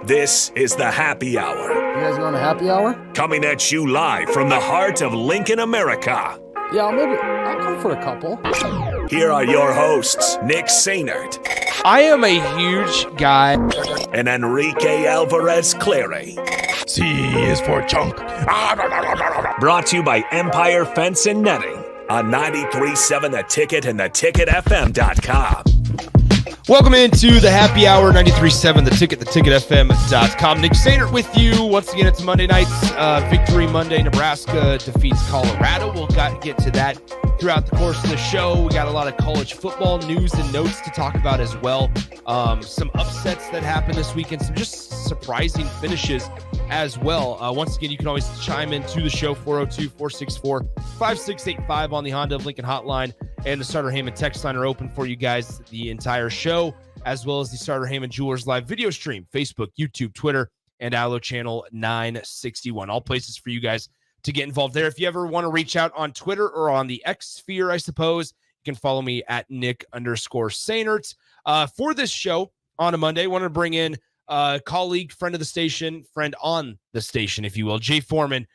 This is the Happy Hour. You guys going to happy hour? Coming at you live from the heart of Lincoln, America. Yeah, I'll come for a couple. Here are your hosts, Nick Sehnert. I am a huge guy. And Enrique Alvarez Clary. C is for chunk. Brought to you by Empire Fence and Netting on 93.7 The Ticket and theticketfm.com. Welcome into the Happy Hour, 93.7 The Ticket, theticketfm.com. Nick Sehnert with you. Once again, it's Monday nights. Victory Monday. Nebraska defeats Colorado. We'll get to that throughout the course of the show. We got a lot of college football news and notes to talk about as well. Some upsets that happened this weekend. Some just surprising finishes as well. Once again, you can always chime into the show, 402-464-5685 on the Honda of Lincoln hotline. And the Starter Heyman text line are open for you guys the entire show, as well as the Starter Heyman Jewelers live video stream, Facebook, YouTube, Twitter, and Allo Channel 961. All places for you guys to get involved there. If you ever want to reach out on Twitter or on the X sphere, I suppose, you can follow me at Nick_Sehnert. For this show on a Monday, I want to bring in colleague, friend of the station, friend on the station, if you will, Jay Foreman,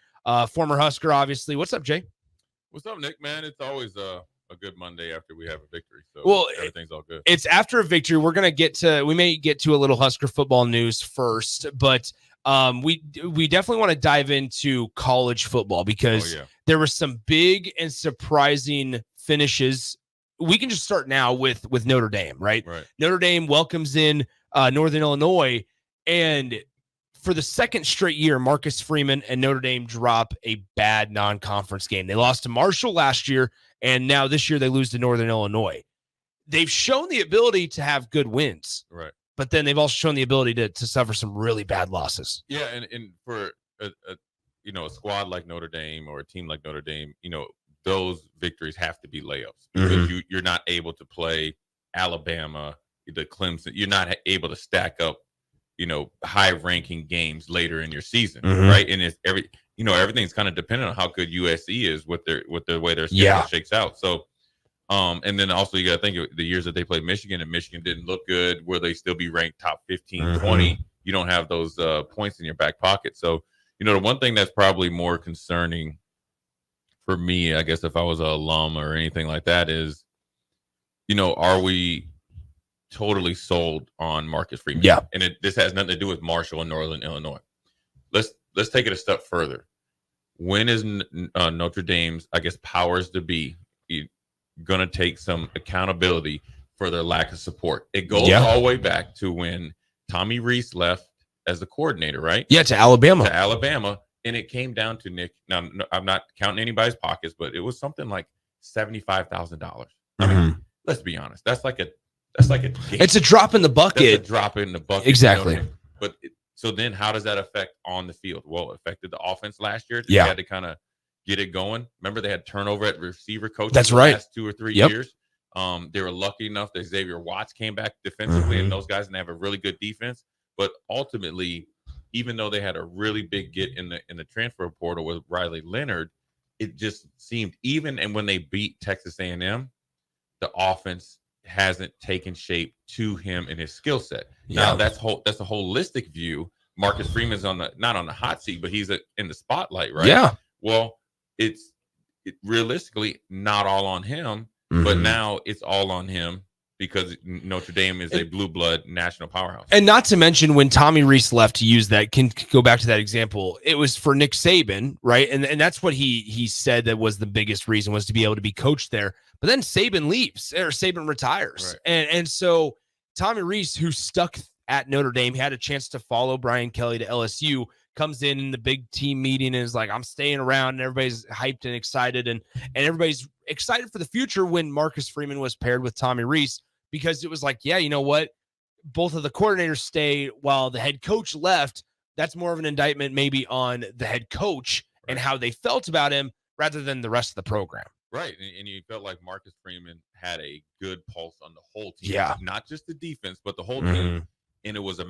former Husker, obviously. What's up, Jay? What's up, Nick, man? It's always a good Monday after we have a victory. So everything's all good. It's after a victory. We may get to a little Husker football news first, but we definitely want to dive into college football because there were some big and surprising finishes. We can just start now with Notre Dame, right? Notre Dame welcomes in Northern Illinois, and for the second straight year, Marcus Freeman and Notre Dame drop a bad non-conference game. They lost to Marshall last year, and now this year they lose to Northern Illinois. They've shown the ability to have good wins, right? But then they've also shown the ability to suffer some really bad losses. Yeah, and for a squad like Notre Dame or a team like Notre Dame, those victories have to be layups because you're not able to play Alabama, the Clemson. You're not able to stack up, high-ranking games later in your season, right? And it's everything's kind of dependent on how good USC is with the way their schedule shakes out. So, and then also you got to think of the years that they played Michigan, and Michigan didn't look good. Will they still be ranked top 15, 20? You don't have those points in your back pocket. So, the one thing that's probably more concerning for me, I guess, if I was an alum or anything like that, is, are we totally sold on Marcus Freeman? Yeah. And this has nothing to do with Marshall and Northern Illinois. Let's take it a step further. When is Notre Dame's, I guess, powers to be going to take some accountability for their lack of support? It goes all the way back to when Tommy Rees left as the coordinator, right? Yeah, to Alabama. And it came down to, Nick, now I'm not counting anybody's pockets, but it was something like $75,000. I mean, let's be honest. That's like a game. It's a drop in the bucket. That's a drop in the bucket. Exactly. But so then how does that affect on the field? Well, it affected the offense last year. They had to kind of get it going. Remember, they had turnover at receiver coach. That's the right. last 2 or 3 years. They were lucky enough that Xavier Watts came back defensively, and those guys didn't have a really good defense. But ultimately, even though they had a really big get in the transfer portal with Riley Leonard, it just seemed and when they beat Texas A&M, the offense hasn't taken shape to him and his skill set. Now that's a holistic view. Marcus Freeman's not on the hot seat, but he's in the spotlight, right? Yeah. Well, it's realistically not all on him, but now it's all on him because Notre Dame is a blue blood national powerhouse. And not to mention when Tommy Rees left, to use that, can go back to that example, it was for Nick Saban, right? And that's what he said that was the biggest reason, was to be able to be coached there. But then Saban leaves, or Saban retires. Right. And so Tommy Rees, who stuck at Notre Dame, had a chance to follow Brian Kelly to LSU, comes in the big team meeting and is like, I'm staying around, and everybody's hyped and excited, and everybody's excited for the future when Marcus Freeman was paired with Tommy Rees, because it was like, yeah, you know what? Both of the coordinators stayed while the head coach left. That's more of an indictment maybe on the head coach and how they felt about him rather than the rest of the program. Right. And you felt like Marcus Freeman had a good pulse on the whole team. Yeah. Not just the defense, but the whole team. And it was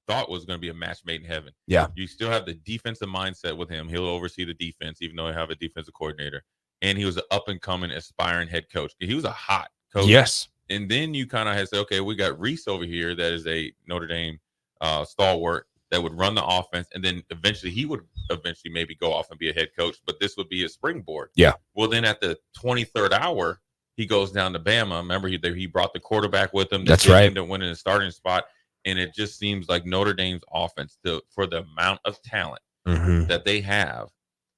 thought was going to be a match made in heaven. Yeah. You still have the defensive mindset with him. He'll oversee the defense, even though he have a defensive coordinator. And he was an up and coming, aspiring head coach. He was a hot coach. Yes. And then you kind of had to say, okay, we got Reese over here that is a Notre Dame stalwart that would run the offense, and then eventually he would maybe go off and be a head coach, but this would be a springboard. Yeah. Well, then at the 23rd hour, he goes down to Bama. Remember, he brought the quarterback with him. That's right. To win in the starting spot, and it just seems like Notre Dame's offense, for the amount of talent that they have,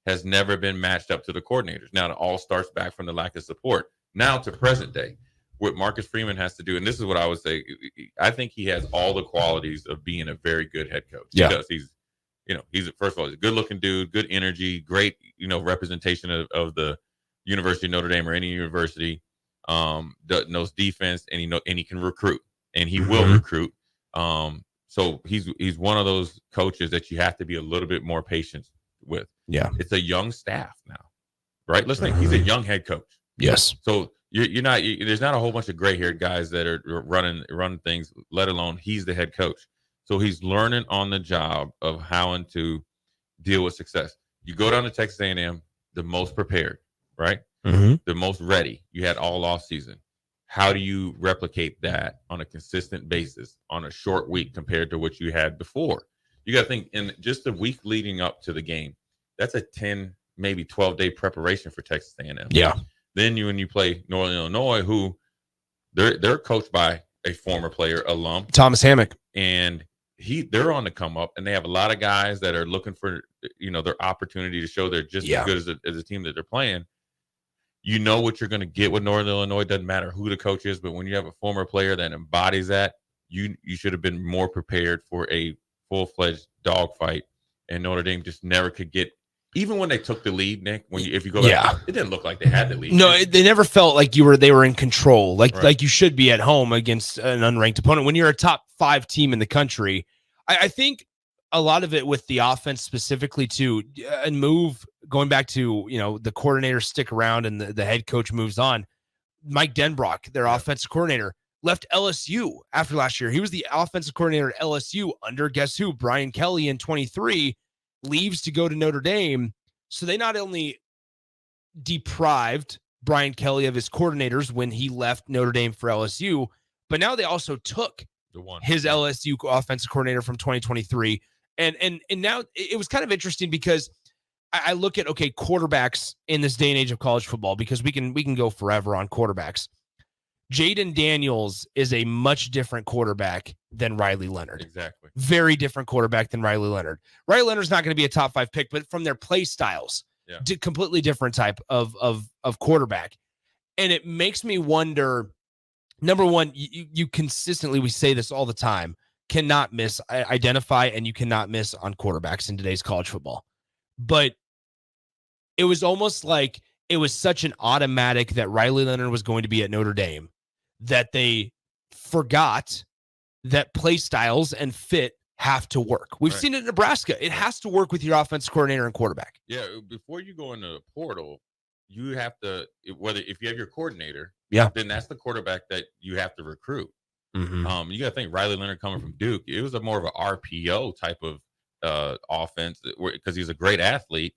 has never been matched up to the coordinators. Now, it all starts back from the lack of support. Now to present day, what Marcus Freeman has to do, and this is what I would say, I think he has all the qualities of being a very good head coach. Yeah. He does. He's first of all, he's a good looking dude, good energy, great, representation of the University of Notre Dame or any university, knows defense, and he can recruit, and he will recruit. So he's one of those coaches that you have to be a little bit more patient with. Yeah. It's a young staff now, right? Let's think, he's a young head coach. Yes. So there's not a whole bunch of gray-haired guys that are running things, let alone he's the head coach. So he's learning on the job of how to deal with success. You go down to Texas A&M, the most prepared, right? The most ready. You had all off season. How do you replicate that on a consistent basis on a short week compared to what you had before? You got to think, in just the week leading up to the game, that's a 10, maybe 12-day preparation for Texas A&M. Yeah. Then when you play Northern Illinois, who they're coached by a former player, alum, Thomas Hammock, and they're on the come up, and they have a lot of guys that are looking for their opportunity to show they're just as good as a team that they're playing. You know what you're going to get with Northern Illinois. Doesn't matter who the coach is, but when you have a former player that embodies that, you should have been more prepared for a full-fledged dogfight. And Notre Dame just never could get. Even when they took the lead, Nick, if you go back, it didn't look like they had the lead. No, they never felt like they were in control, like you should be at home against an unranked opponent. When you're a top 5 team in the country, I think a lot of it with the offense specifically too, and going back to, the coordinators stick around and the head coach moves on. Mike Denbrock, their offensive coordinator, left LSU after last year. He was the offensive coordinator at LSU under, guess who? Brian Kelly in 23. Leaves to go to Notre Dame. So they not only deprived Brian Kelly of his coordinators when he left Notre Dame for LSU, but now they also took his LSU offensive coordinator from 2023. And now it was kind of interesting because I look at, quarterbacks in this day and age of college football, because we can go forever on quarterbacks. Jaden Daniels is a much different quarterback than Riley Leonard. Exactly. Very different quarterback than Riley Leonard. Riley Leonard's not going to be a top 5 pick, but from their play styles, completely different type of quarterback. And it makes me wonder, number one, you consistently, we say this all the time, cannot identify, and you cannot miss on quarterbacks in today's college football. But it was almost like it was such an automatic that Riley Leonard was going to be at Notre Dame that they forgot that play styles and fit have to work. We've seen it in Nebraska. It has to work with your offensive coordinator and quarterback. Yeah, before you go into the portal, you have to, if you have your coordinator, then that's the quarterback that you have to recruit. You got to think, Riley Leonard coming from Duke, it was more of an RPO type of offense because he's a great athlete.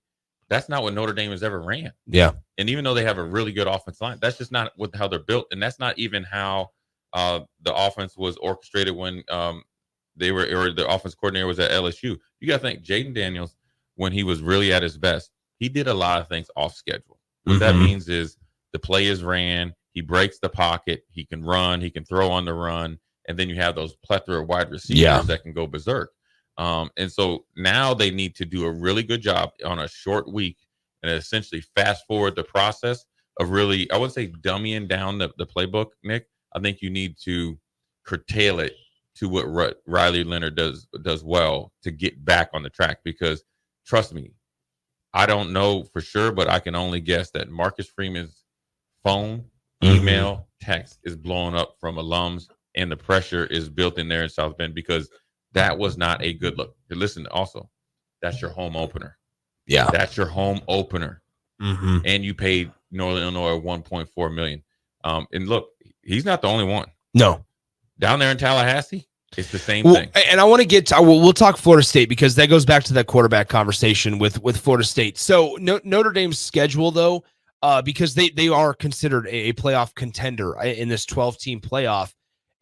That's not what Notre Dame has ever ran. Yeah. And even though they have a really good offensive line, that's just not how they're built. And that's not even how the offense was orchestrated when the offense coordinator was at LSU. You got to think, Jaden Daniels, when he was really at his best, he did a lot of things off schedule. What that means is the play is ran, he breaks the pocket, he can run, he can throw on the run, and then you have those plethora of wide receivers that can go berserk. And so now they need to do a really good job on a short week and essentially fast forward the process of really, I wouldn't say dummying down the playbook, Nick. I think you need to curtail it to what Riley Leonard does well to get back on the track, because trust me, I don't know for sure, but I can only guess that Marcus Freeman's phone, email, text is blowing up from alums, and the pressure is built in there in South Bend because that was not a good look. Listen, also, that's your home opener. Yeah. That's your home opener. And you paid Northern Illinois $1.4 million. And look, he's not the only one. No. Down there in Tallahassee, it's the same thing. And I want to get to, we'll talk Florida State, because that goes back to that quarterback conversation with Florida State. So Notre Dame's schedule, though, because they are considered a playoff contender in this 12-team playoff.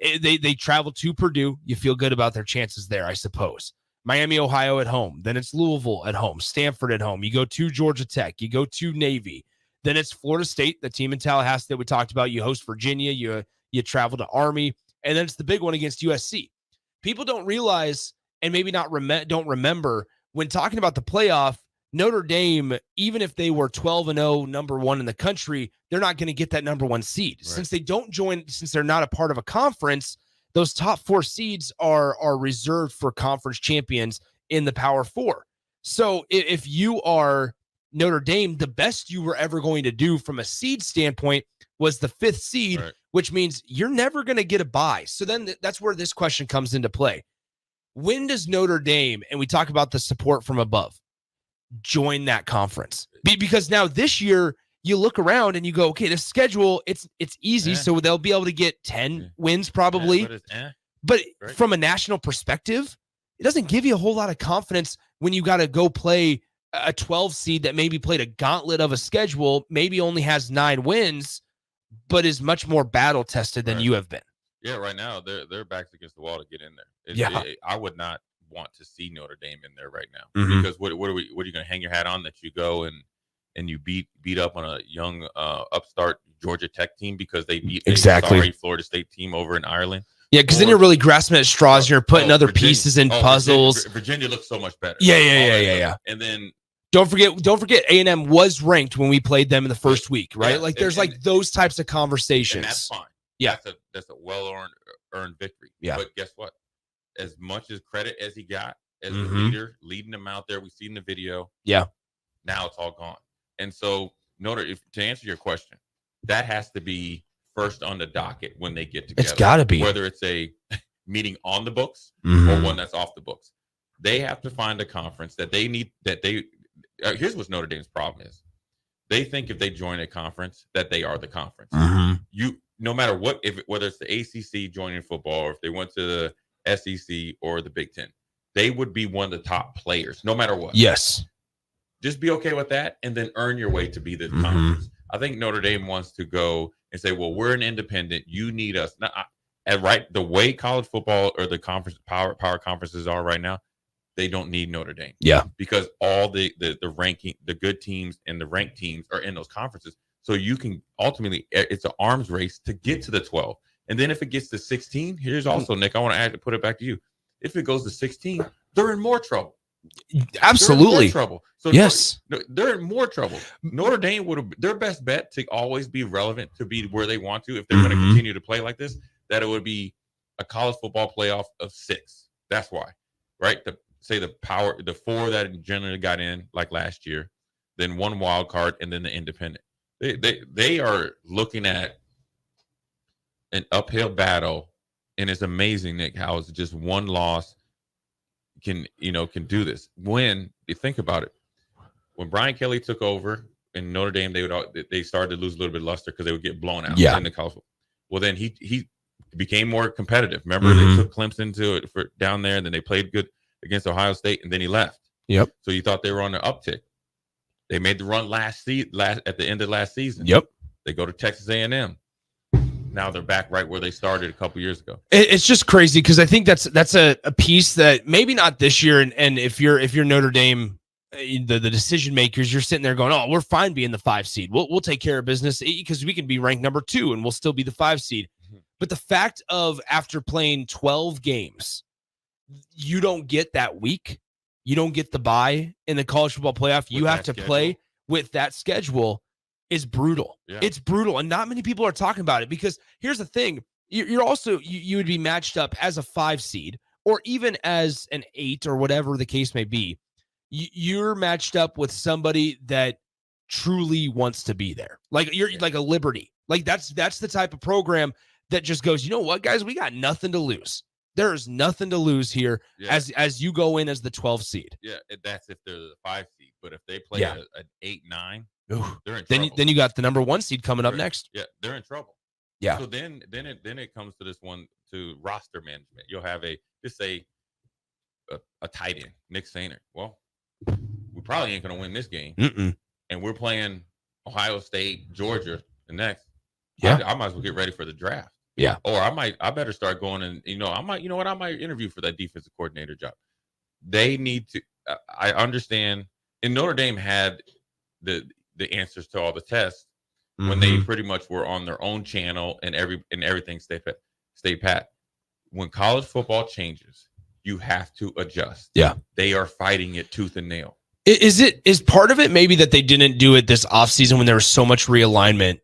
They travel to Purdue. You feel good about their chances there, I suppose. Miami, Ohio at home. Then it's Louisville at home. Stanford at home. You go to Georgia Tech. You go to Navy. Then it's Florida State, the team in Tallahassee that we talked about. You host Virginia. You travel to Army. And then it's the big one against USC. People don't realize, and maybe don't remember, when talking about the playoff, Notre Dame, even if they were 12-0, number one in the country, they're not going to get that number one seed. Right. Since they don't join, since they're not a part of a conference, those top 4 seeds are reserved for conference champions in the Power 4. So if you are Notre Dame, the best you were ever going to do from a seed standpoint was the 5th seed, right, which means you're never going to get a bye. So then that's where this question comes into play. When does Notre Dame, and we talk about the support from above, join that conference? Because now this year you look around and you go, okay, the schedule, it's easy. So they'll be able to get 10 wins probably. But right, from a national perspective, it doesn't give you a whole lot of confidence when you got to go play a 12 seed that maybe played a gauntlet of a schedule, maybe only has 9 wins, but is much more battle tested than you have been. Yeah, right now they're backs against the wall to get in there. I would not want to see Notre Dame in there right now, because what are you going to hang your hat on, that you go and you beat up on a young upstart Georgia Tech team because they beat a sorry Florida State team over in Ireland? Yeah, because then you're really grasping at straws. You're putting other pieces in puzzles. Virginia looks so much better. Yeah. And then don't forget A&M was ranked when we played them in the first week, right? Yeah, there's those types of conversations. And that's fine. Yeah, that's a well-earned victory. Yeah, but guess what? As much as credit as he got as the leader, leading them out there, we've seen the video. Yeah, now it's all gone. And so, to answer your question, that has to be first on the docket when they get together. It's got to be, whether it's a meeting on the books or one that's off the books. They have to find a conference that they need. Here's what Notre Dame's problem is: they think if they join a conference that they are the conference. No matter what, whether it's the ACC joining football, or if they went to the SEC or the Big Ten, they would be one of the top players, no matter what. Yes. Just be okay with that, and then earn your way to be the conference. I think Notre Dame wants to go and say, well, we're an independent. You need us. Now, right, the way college football or the conference power conferences are right now, they don't need Notre Dame. Yeah. Because all the ranking, the good teams and the ranked teams are in those conferences. So you can ultimately, it's an arms race to get to the 12. And then if it gets to 16, here's also, Nick, I want to put it back to you. If it goes to 16, they're in more trouble. Absolutely. They're in more trouble. So yes. They're in more trouble. Notre Dame would have their best bet to always be relevant, to be where they want to, if they're going to continue to play like this, that it would be a college football playoff of 6. That's why, right? The 4 that generally got in like last year, then 1 wild card, and then the independent. They are looking at an uphill battle, and it's amazing, Nick, how it's just one loss can do this. When you think about it, when Brian Kelly took over in Notre Dame, they started to lose a little bit of luster because they would get blown out in the college. Well, then he became more competitive. Remember, they took Clemson to it for down there, and then they played good against Ohio State, and then he left. Yep. So you thought they were on the uptick. They made the run at the end of last season. Yep. They go to Texas A&M. Now they're back right where they started a couple years ago. It's just crazy because I think that's a piece that maybe not this year. And if you're Notre Dame, the decision makers, you're sitting there going, oh, we're fine being the 5 seed. We'll take care of business because we can be ranked number 2 and we'll still be the 5 seed. But the fact of after playing 12 games, you don't get that week. You don't get the bye in the college football playoff. You have to play with that schedule. Is brutal. Yeah. It's brutal. And not many people are talking about it because here's the thing. You're also, you would be matched up as a 5 seed or even as an 8 or whatever the case may be. You're matched up with somebody that truly wants to be there. Like you're like a Liberty. Like that's the type of program that just goes, you know what, guys, we got nothing to lose. There's nothing to lose here as you go in as the 12 seed. Yeah, that's if they're the 5 seed. But if they play an 8-9, they're in trouble. Then you got the number 1 seed coming up next. Yeah, they're in trouble. Yeah. So then it comes to this one, to roster management. You'll have a tight end, Nick Sehnert. Well, we probably ain't going to win this game. And we're playing Ohio State, Georgia, the next. Yeah. I might as well get ready for the draft. Yeah. Or I better start going and, I might interview for that defensive coordinator job. They need to, I understand. And Notre Dame had the answers to all the tests when they pretty much were on their own channel and everything stayed pat. When college football changes, you have to adjust. Yeah. They are fighting it tooth and nail. Is part of it maybe that they didn't do it this offseason when there was so much realignment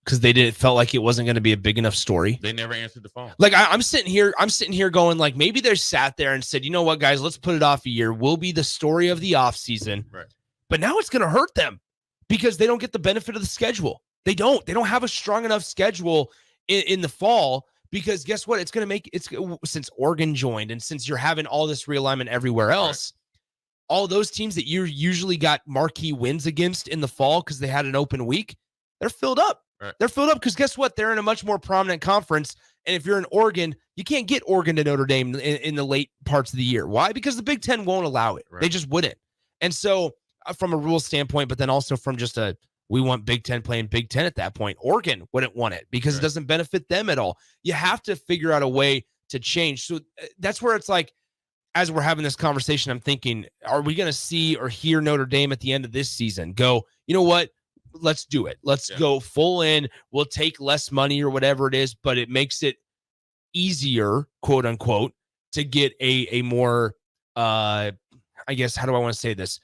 because felt like it wasn't going to be a big enough story? They never answered the phone. Like I'm sitting here going like maybe they sat there and said, you know what, guys, let's put it off a year. We'll be the story of the offseason. Right. But now it's going to hurt them because they don't get the benefit of the schedule. They don't have a strong enough schedule in the fall because guess what? It's going to make since Oregon joined and since you're having all this realignment everywhere else, all those teams that you usually got marquee wins against in the fall because they had an open week, they're filled up. Right. They're filled up because guess what? They're in a much more prominent conference. And if you're in Oregon, you can't get Oregon to Notre Dame in the late parts of the year. Why? Because the Big Ten won't allow it. Right. They just wouldn't. And so from a rules standpoint, but then also from just we want Big Ten playing Big Ten at that point. Oregon wouldn't want it because it doesn't benefit them at all. You have to figure out a way to change. So that's where it's like, as we're having this conversation, I'm thinking, are we going to see or hear Notre Dame at the end of this season go, you know what? Let's do it. Let's go full in. We'll take less money or whatever it is, but it makes it easier, quote unquote, to get a more, I guess, how do I want to say this?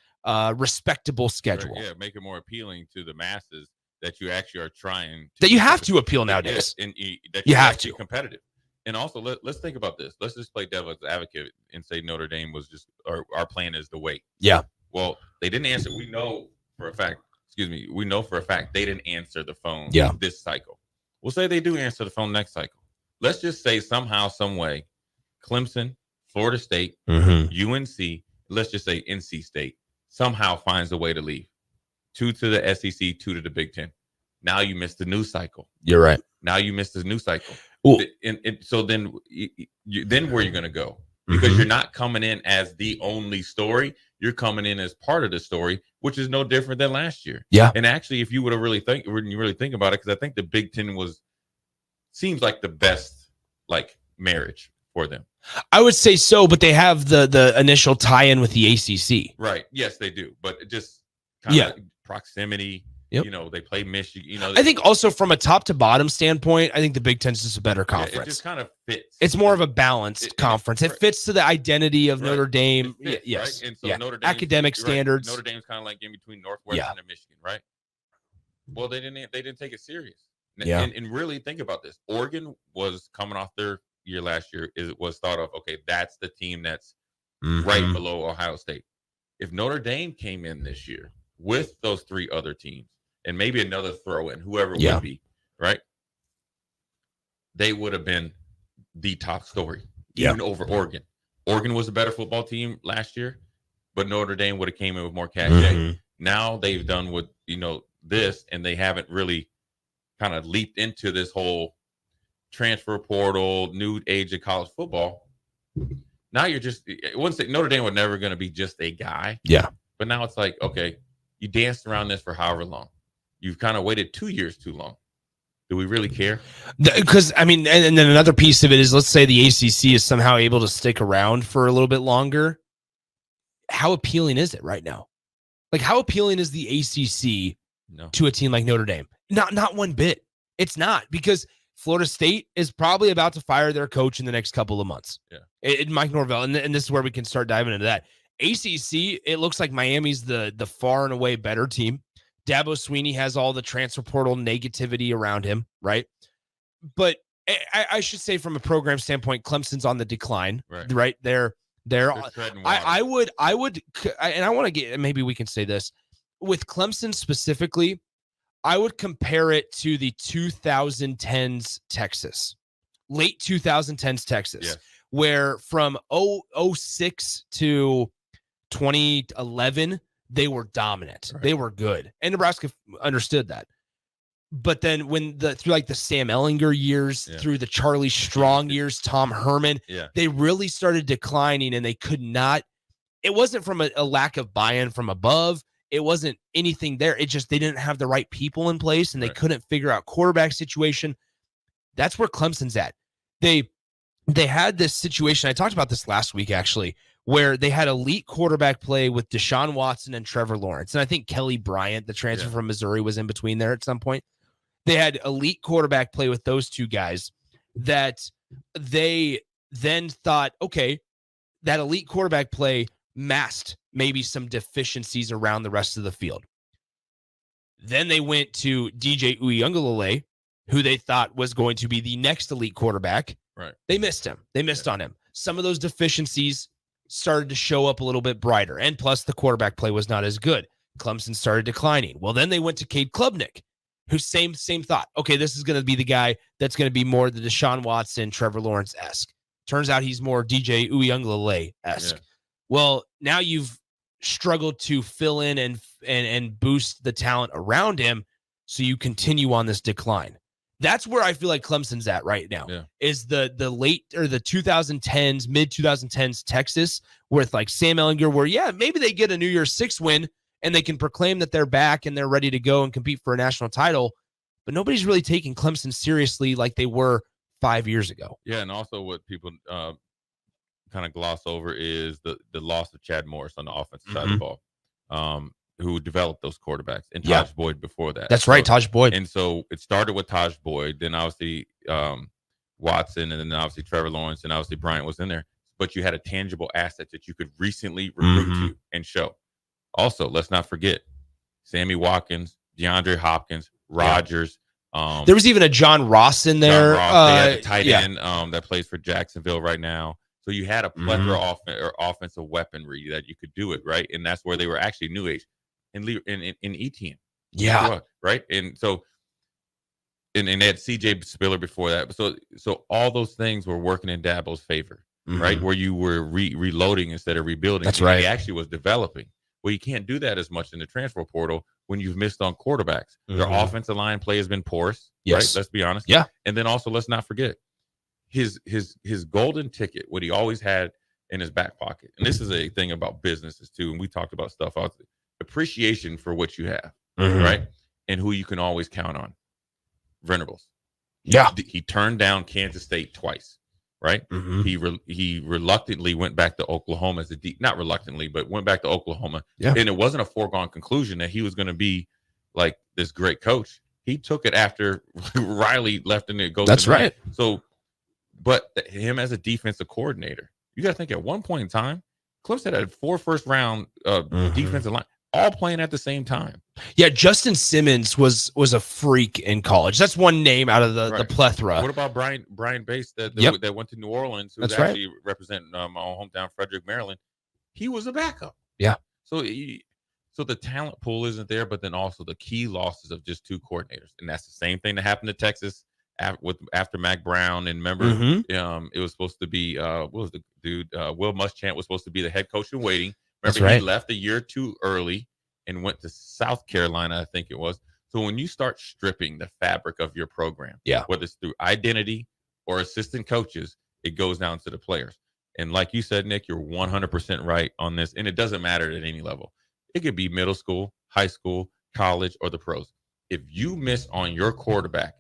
Respectable schedule. Yeah, make it more appealing to the masses that you actually are trying. That you have to appeal nowadays. And that you have to. Competitive. And also, let's think about this. Let's just play devil's advocate and say Notre Dame was just, our plan is to wait. Yeah. Well, they didn't answer. We know for a fact they didn't answer the phone this cycle. We'll say they do answer the phone next cycle. Let's just say somehow, some way, Clemson, Florida State, UNC, let's just say NC State, somehow finds a way to leave. 2 to the SEC, 2 to the Big Ten. Now you missed the news cycle. You're right. Now you missed the news cycle. Ooh. And so then where are you going to go? Because you're not coming in as the only story. You're coming in as part of the story, which is no different than last year. Yeah. And actually, if you would have really think about it, because I think the Big Ten seems like the best marriage for them. I would say so, but they have the initial tie-in with the ACC. Right. Yes, they do. But it just kind of proximity. Yep. They play Michigan. I think also from a top to bottom standpoint, I think the Big Ten is just a better conference. It just kind of fits. It's more of a balanced conference. It fits to the identity of Notre Dame. Fits, yes. Right? And so Notre Dame, academic standards. Notre Dame's kind of like in between Northwestern and Michigan, right? Well, they didn't take it serious. And really think about this. Oregon was coming off their year last year. Was thought of, okay, that's the team that's right below Ohio State. If Notre Dame came in this year with those 3 other teams, and maybe another throw in, whoever it would be, right? They would have been the top story, even over Oregon. Oregon was a better football team last year, but Notre Dame would have came in with more cachet. Now they've done with, this, and they haven't really kind of leaped into this whole transfer portal, new age of college football. Now you're just, Notre Dame was never going to be just a guy. Yeah. But now it's like, okay, you danced around this for however long. You've kind of waited 2 years too long. Do we really care? Because, and then another piece of it is, let's say the ACC is somehow able to stick around for a little bit longer. How appealing is it right now? Like, how appealing is the ACC to a team like Notre Dame? Not one bit. It's not, because Florida State is probably about to fire their coach in the next couple of months. Yeah. Mike Norvell, and this is where we can start diving into that. ACC, it looks like Miami's the far and away better team. Dabo Swinney has all the transfer portal negativity around him, right? But I should say, from a program standpoint, Clemson's on the decline, right? They're I would, and I want to get, maybe we can say this with Clemson specifically. I would compare it to the 2010s Texas, late 2010s Texas, where from 06 to 2011, they were dominant. They were good. And Nebraska understood that. But then through like the Sam Ehlinger years, through the Charlie Strong years, Tom Herman, they really started declining, and they could not. It wasn't from a lack of buy-in from above. It wasn't anything there. It just they didn't have the right people in place, and they couldn't figure out quarterback situation. That's where Clemson's at. They had this situation. I talked about this last week, actually, where they had elite quarterback play with Deshaun Watson and Trevor Lawrence. And I think Kelly Bryant, the transfer from Missouri, was in between there at some point. They had elite quarterback play with those two guys that they then thought, okay, that elite quarterback play masked maybe some deficiencies around the rest of the field. Then they went to DJ Uiagalelei, who they thought was going to be the next elite quarterback. Right. They missed him. They missed on him. Some of those deficiencies started to show up a little bit brighter. And plus, the quarterback play was not as good. Clemson started declining. Well, then they went to Cade Klubnik, who same thought. Okay, this is going to be the guy that's going to be more the Deshaun Watson, Trevor Lawrence-esque. Turns out he's more DJ Uiagalelei-esque. Yeah. Well, now you've struggled to fill in and boost the talent around him, so you continue on this decline. That's where I feel like Clemson's at right now. Yeah. Is the late or the 2010s, mid 2010s Texas with like Sam Ehlinger, where maybe they get a New Year's 6 win and they can proclaim that they're back and they're ready to go and compete for a national title, but nobody's really taking Clemson seriously like they were 5 years ago. Yeah, and also what people kind of gloss over is the loss of Chad Morris on the offensive side of the ball. Who developed those quarterbacks, and Taj Boyd before that. That's right, Taj Boyd. And so it started with Taj Boyd, then obviously Watson, and then obviously Trevor Lawrence, and obviously Bryant was in there. But you had a tangible asset that you could recently recruit to and show. Also, let's not forget Sammy Watkins, DeAndre Hopkins, Rodgers. There was even a John Ross in there. John Ross, they had a tight end that plays for Jacksonville right now. So you had a plethora of offensive weaponry that you could do it, right? And that's where they were actually new age. In Etienne. Yeah. Right. And so and they had CJ Spiller before that. So all those things were working in Dabo's favor, right? Where you were reloading instead of rebuilding. That's right. He actually was developing. Well, you can't do that as much in the transfer portal when you've missed on quarterbacks. Their offensive line play has been porous. Yes. Right? Let's be honest. Yeah. And then also let's not forget his golden ticket, what he always had in his back pocket. And this is a thing about businesses too. And we talked about stuff out there. Appreciation for what you have, right? And who you can always count on. Venables. Yeah. He turned down Kansas State twice, right? He reluctantly went back to Oklahoma as not reluctantly, but went back to Oklahoma. Yeah. And it wasn't a foregone conclusion that he was going to be like this great coach. He took it after Riley left and it goes. That's right. So, but him as a defensive coordinator, you got to think at one point in time, Clemson had 4 first-round defensive line. All playing at the same time. Yeah, Justin Simmons was a freak in college. That's one name out of the plethora. What about Brian Bass that went to New Orleans, who's actually representing my hometown, Frederick, Maryland? He was a backup. Yeah. So the talent pool isn't there, but then also the key losses of just 2 coordinators, and that's the same thing that happened to Texas after Mac Brown. And remember, it was supposed to be what was the dude? Will Muschamp was supposed to be the head coach in waiting. Remember, he left a year too early and went to South Carolina, I think it was. So when you start stripping the fabric of your program, whether it's through identity or assistant coaches, it goes down to the players. And like you said, Nick, you're 100% right on this. And it doesn't matter at any level. It could be middle school, high school, college, or the pros. If you miss on your quarterback,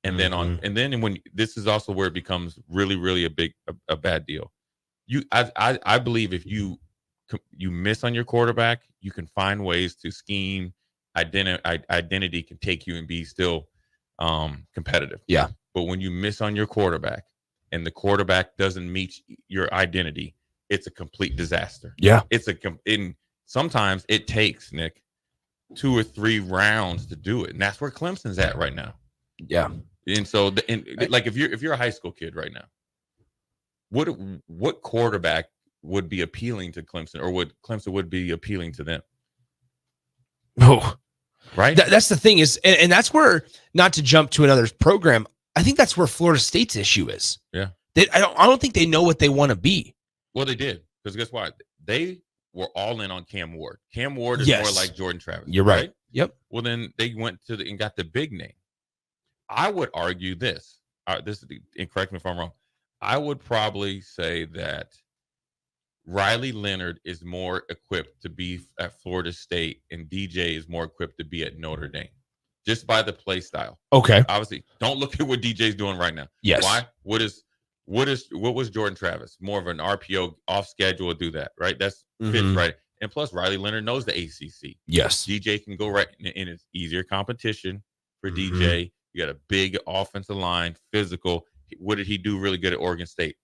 and then when this is also where it becomes really, really a bad deal. I believe if you miss on your quarterback, you can find ways to scheme. Identity can take you and be still competitive. Yeah. But when you miss on your quarterback and the quarterback doesn't meet your identity, it's a complete disaster. Yeah. Sometimes it takes, Nick, 2 or 3 rounds to do it. And that's where Clemson's at right now. Yeah. And so like if you're a high school kid right now, what quarterback would be appealing to Clemson, or would Clemson be appealing to them? Oh, right. That's the thing is, and that's where, not to jump to another program, I think that's where Florida State's issue is. Yeah. I don't think they know what they want to be. Well, they did, because guess what? They were all in on Cam Ward. Cam Ward is more like Jordan Travis. You're right. Yep. Well, then they went and got the big name. I would argue this. And correct me if I'm wrong. I would probably say that Riley Leonard is more equipped to be at Florida State, and DJ is more equipped to be at Notre Dame, just by the play style. Okay. Obviously, don't look at what DJ's doing right now. Yes. Why? What was Jordan Travis? More of an RPO off schedule to do that, right? That's fits right. And plus, Riley Leonard knows the ACC. Yes. DJ can go right, and it's easier competition for DJ. You got a big offensive line, physical. What did he do really good at Oregon State?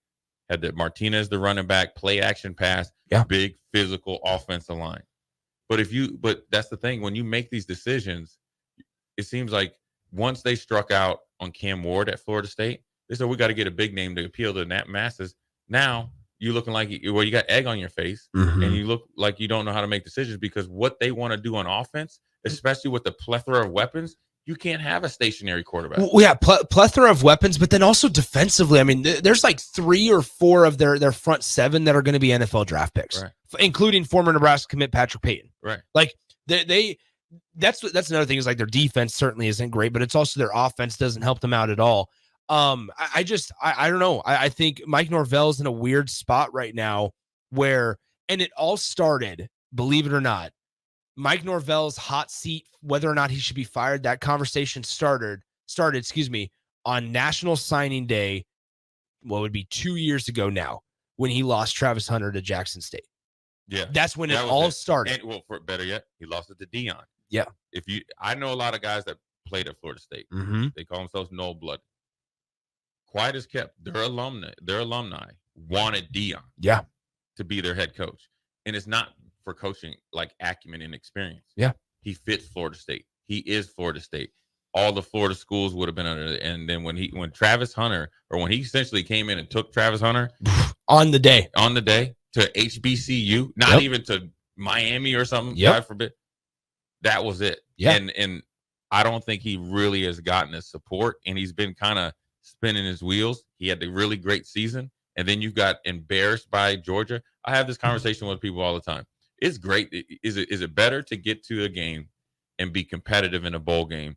Had the Martinez, the running back, play action pass, big physical offensive line. But that's the thing. When you make these decisions, it seems like once they struck out on Cam Ward at Florida State, they said we got to get a big name to appeal to the masses. Now you looking like you got egg on your face, and you look like you don't know how to make decisions because what they want to do on offense, especially with the plethora of weapons. You can't have a stationary quarterback. Well, yeah, plethora of weapons, but then also defensively. I mean, there's like 3 or 4 of their front 7 that are going to be NFL draft picks, right, including former Nebraska commit Patrick Payton. Right. Like that's another thing is like their defense certainly isn't great, but it's also their offense doesn't help them out at all. I don't know. I think Mike Norvell's in a weird spot right now and it all started, believe it or not, Mike Norvell's hot seat, whether or not he should be fired, that conversation started, on National Signing Day, what would be 2 years ago now, when he lost Travis Hunter to Jackson State. Yeah. That's when it all started. And, well, for better yet, he lost it to Deion. Yeah. I know a lot of guys that played at Florida State. They call themselves Noel Blood. Quiet as kept. Their alumni wanted Deion. Yeah. To be their head coach. And it's not for coaching like acumen and experience. Yeah. He fits Florida State. He is Florida State. All the Florida schools would have been under it. And then when Travis Hunter, or when he essentially came in and took Travis Hunter on the day to HBCU, not even to Miami or something, God forbid, that was it. Yeah. And I don't think he really has gotten the support, and he's been kind of spinning his wheels. He had a really great season, and then you got embarrassed by Georgia. I have this conversation with people all the time. It's great. Is it better to get to a game and be competitive in a bowl game,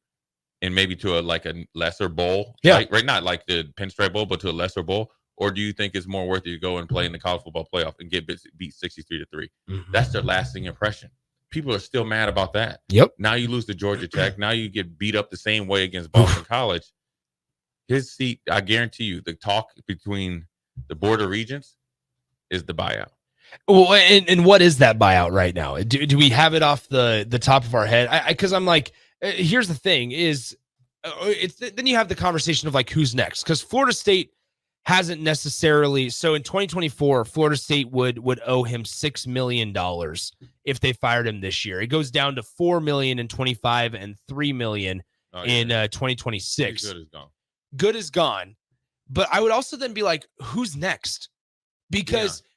and maybe to a lesser bowl? Yeah. Right. Not like the Pinstripe Bowl, but to a lesser bowl. Or do you think it's more worth it to go and play in the college football playoff and get beat 63-3? That's their lasting impression. People are still mad about that. Yep. Now you lose to Georgia Tech. Now you get beat up the same way against Boston College. His seat, I guarantee you, the talk between the Board of Regents is the buyout. Well, and what is that buyout right now? Do we have it off the top of our head? Because I'm like, here's the thing is, then you have the conversation of like who's next, because Florida State hasn't necessarily. So in 2024, Florida State would owe him $6 million if they fired him this year. It goes down to $4 million in 25 and $3 million in 2026. Good is gone. But I would also then be like, who's next? Because. Yeah.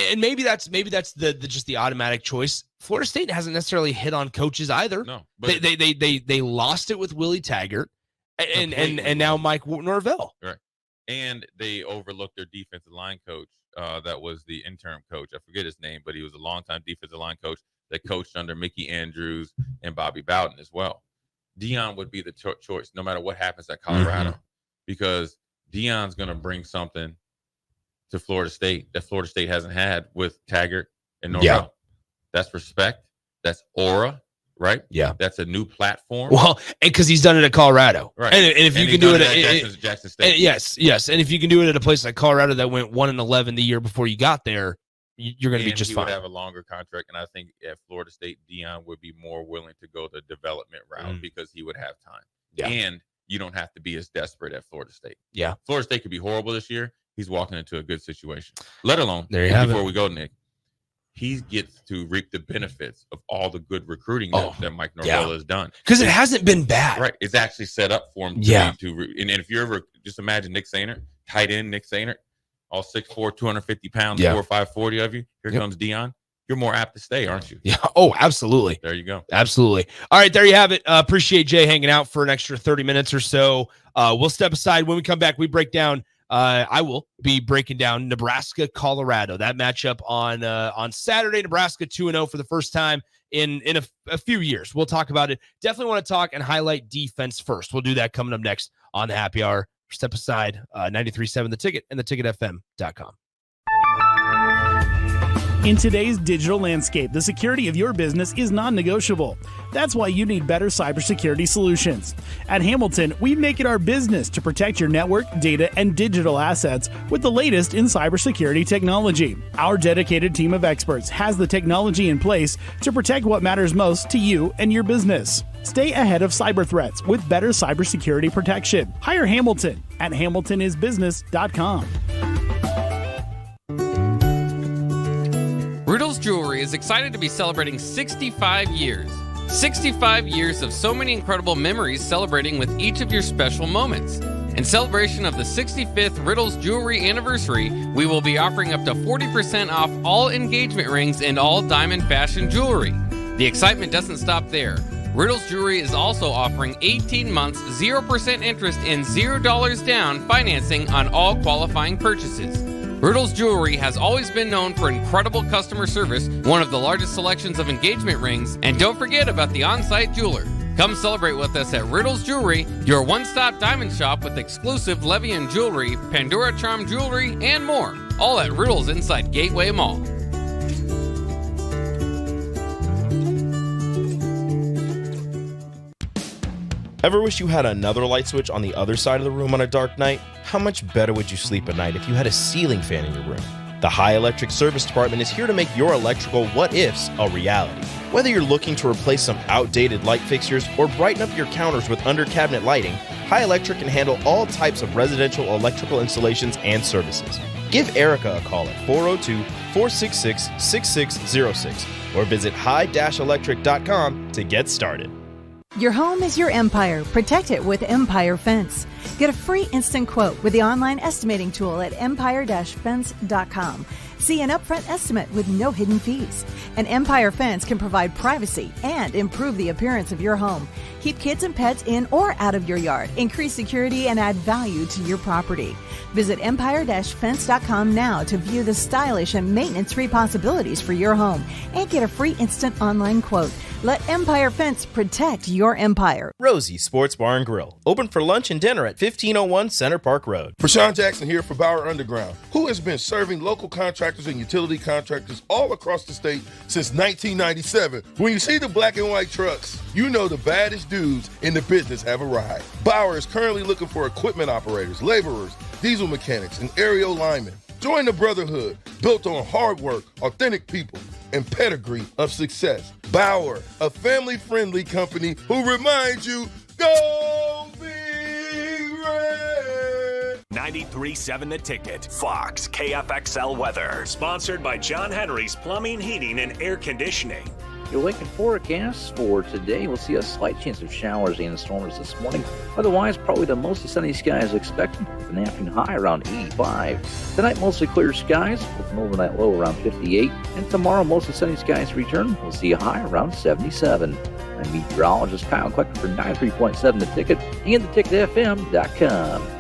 And maybe that's the just the automatic choice. Florida State hasn't necessarily hit on coaches either. No, but they lost it with Willie Taggart and now Mike Norvell. Right, and they overlooked their defensive line coach. That was the interim coach. I forget his name, but he was a longtime defensive line coach that coached under Mickey Andrews and Bobby Bowden as well. Deion would be the choice no matter what happens at Colorado, because Deion's going to bring something to Florida State that Florida State hasn't had with Taggart and Norvell. Yeah. That's respect. That's aura, right? Yeah. That's a new platform. Well, because he's done it at Colorado. Right. And if you can do it at Jackson State. Yes. And if you can do it at a place like Colorado that went 1-11 the year before you got there, you're going to be just fine. He would have a longer contract. And I think at Florida State, Deion would be more willing to go the development route because he would have time. Yeah. And you don't have to be as desperate at Florida State. Yeah. Florida State could be horrible this year. He's walking into a good situation. Let alone, there you have before it. we go, Nick, he gets to reap the benefits of all the good recruiting that Mike Norvell has done. Because it hasn't been bad. Right. It's actually set up for him and if you're ever, just imagine Nick Sehnert, tight end Nick Sehnert, all 6'4", 250 pounds, 4'5", 40 of you. Here comes Deion. You're more apt to stay, aren't you? Yeah. Oh, absolutely. There you go. Absolutely. All right, there you have it. Appreciate Jay hanging out for an extra 30 minutes or so. We'll step aside. When we come back, we break down I will be breaking down Nebraska, Colorado. That matchup on Saturday. Nebraska 2-0 for the first time in a few years. We'll talk about it. Definitely want to talk and highlight defense first. We'll do that coming up next on the Happy Hour. Step aside. 93.7 The Ticket and theticketfm.com. In today's digital landscape, the security of your business is non-negotiable. That's why you need better cybersecurity solutions. At Hamilton, we make it our business to protect your network, data, and digital assets with the latest in cybersecurity technology. Our dedicated team of experts has the technology in place to protect what matters most to you and your business. Stay ahead of cyber threats with better cybersecurity protection. Hire Hamilton at hamiltonisbusiness.com. Riddle's Jewelry is excited to be celebrating 65 years. 65 years of so many incredible memories celebrating with each of your special moments. In celebration of the 65th Riddle's Jewelry anniversary, we will be offering up to 40% off all engagement rings and all diamond fashion jewelry. The excitement doesn't stop there. Riddle's Jewelry is also offering 18 months, 0% interest and $0 down financing on all qualifying purchases. Riddle's Jewelry has always been known for incredible customer service, one of the largest selections of engagement rings, and don't forget about the on-site jeweler. Come celebrate with us at Riddle's Jewelry, your one-stop diamond shop with exclusive Levian jewelry, Pandora Charm jewelry, and more. All at Riddle's inside Gateway Mall. Ever wish you had another light switch on the other side of the room on a dark night? How much better would you sleep at night if you had a ceiling fan in your room? The High Electric Service Department is here to make your electrical what-ifs a reality. Whether you're looking to replace some outdated light fixtures or brighten up your counters with under-cabinet lighting, High Electric can handle all types of residential electrical installations and services. Give Erica a call at 402-466-6606 or visit high-electric.com to get started. Your home is your empire. Protect it with Empire Fence. Get a free instant quote with the online estimating tool at empire-fence.com. See an upfront estimate with no hidden fees. An Empire Fence can provide privacy and improve the appearance of your home. Keep kids and pets in or out of your yard. Increase security and add value to your property. Visit empire-fence.com now to view the stylish and maintenance-free possibilities for your home and get a free instant online quote. Let Empire Fence protect your empire. Rosie Sports Bar and Grill, open for lunch and dinner at 1501 Center Park Road. Prashawn Jackson here for Bauer Underground, who has been serving local contractors and utility contractors all across the state since 1997. When you see the black and white trucks, you know the baddest dudes in the business have arrived. Bauer is currently looking for equipment operators, laborers, diesel mechanics, and aerial linemen. Join the brotherhood built on hard work, authentic people, and pedigree of success. Bauer, a family-friendly company who reminds you, go Big Red! 93.7 The Ticket, Fox, KFXL weather. Sponsored by John Henry's Plumbing, Heating, and Air Conditioning. Your Lincoln forecast for today, we'll see a slight chance of showers and storms this morning. Otherwise, probably the mostly sunny skies expected with an afternoon high around 85. Tonight, mostly clear skies with an overnight low around 58. And tomorrow, mostly sunny skies return. We'll see a high around 77. I'm meteorologist Kyle Kleckner for 93.7 The Ticket and theticketfm.com.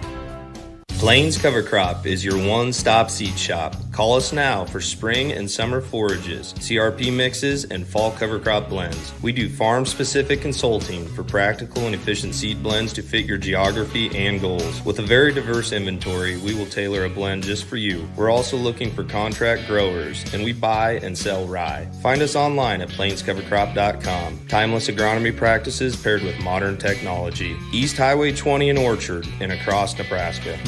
Plains Cover Crop is your one-stop seed shop. Call us now for spring and summer forages, CRP mixes, and fall cover crop blends. We do farm-specific consulting for practical and efficient seed blends to fit your geography and goals. With a very diverse inventory, we will tailor a blend just for you. We're also looking for contract growers, and we buy and sell rye. Find us online at plainscovercrop.com. Timeless agronomy practices paired with modern technology. East Highway 20 in Orchard and across Nebraska.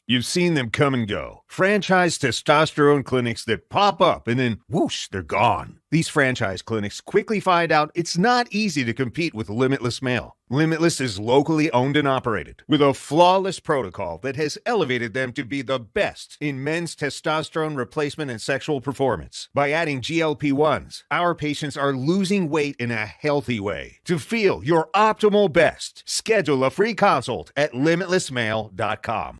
You've seen them come and go. Franchise testosterone clinics that pop up and then whoosh, they're gone. These franchise clinics quickly find out it's not easy to compete with Limitless Male. Limitless is locally owned and operated with a flawless protocol that has elevated them to be the best in men's testosterone replacement and sexual performance. By adding GLP-1s, our patients are losing weight in a healthy way. To feel your optimal best, schedule a free consult at limitlessmale.com.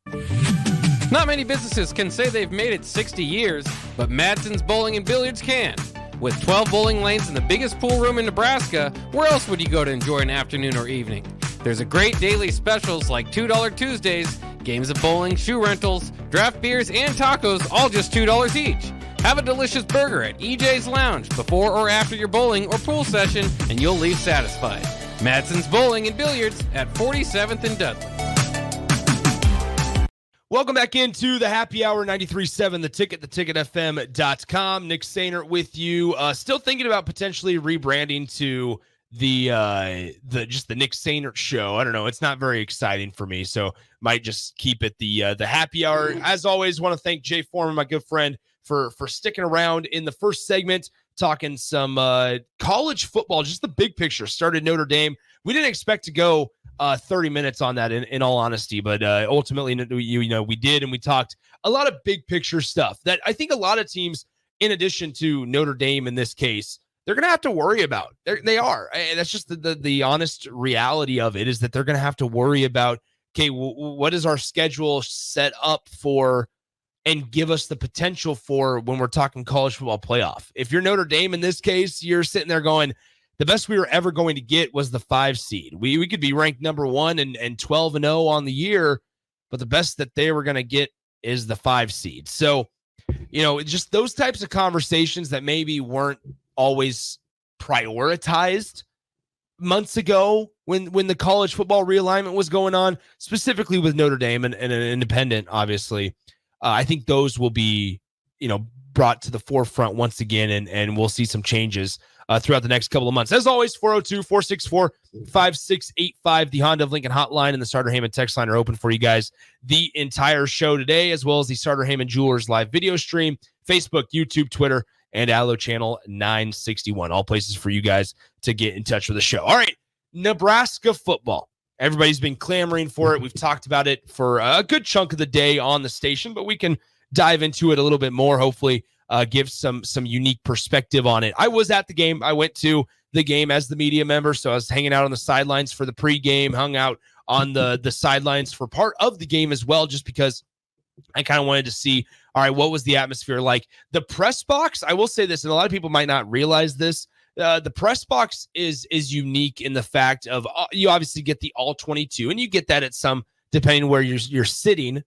Not many businesses can say they've made it 60 years, but Madsen's Bowling and Billiards can. With 12 bowling lanes and the biggest pool room in Nebraska, where else would you go to enjoy an afternoon or evening? There's a great daily specials like $2 Tuesdays, games of bowling, shoe rentals, draft beers, and tacos, all just $2 each. Have a delicious burger at EJ's Lounge before or after your bowling or pool session, and you'll leave satisfied. Madsen's Bowling and Billiards at 47th and Dudley. Welcome back into the happy hour 93.7 The Ticket, theticketfm.com. Nick Sehnert with you. Still thinking about potentially rebranding to the Nick Sehnert show. I don't know. It's not very exciting for me, so might just keep it the happy hour. As always, want to thank Jay Foreman, my good friend, for sticking around in the first segment, talking some college football, just the big picture. Started Notre Dame. We didn't expect to go 30 minutes on that in all honesty, but ultimately we did, and we talked a lot of big picture stuff that I think a lot of teams, in addition to Notre Dame in this case, they're going to have to worry about. They are. And that's just the honest reality of it, is that they're going to have to worry about, okay, what is our schedule set up for and give us the potential for when we're talking college football playoff. If you're Notre Dame in this case, you're sitting there going, the best we were ever going to get was the 5 seed. We could be ranked number 1 and 12-0 on the year, but the best that they were going to get is the 5 seed. So, just those types of conversations that maybe weren't always prioritized months ago when the college football realignment was going on, specifically with Notre Dame and an independent, obviously. I think those will be, brought to the forefront once again, and we'll see some changes throughout the next couple of months. As always, 402-464-5685, the Honda of Lincoln hotline and the Starter Heyman text line are open for you guys the entire show today, as well as the Starter Heyman Jewelers live video stream, Facebook, YouTube, Twitter, and Allo Channel 961. All places for you guys to get in touch with the show. All right, Nebraska football. Everybody's been clamoring for it. We've talked about it for a good chunk of the day on the station, but we can dive into it a little bit more, hopefully give some unique perspective on it. I was at the game. I went to the game as the media member, so I was hanging out on the sidelines for the pregame, hung out on the sidelines for part of the game as well, just because I kind of wanted to see, all right, what was the atmosphere like? The press box, I will say this, and a lot of people might not realize this, the press box is unique in the fact of you obviously get the all 22, and you get that at some, depending on where you're sitting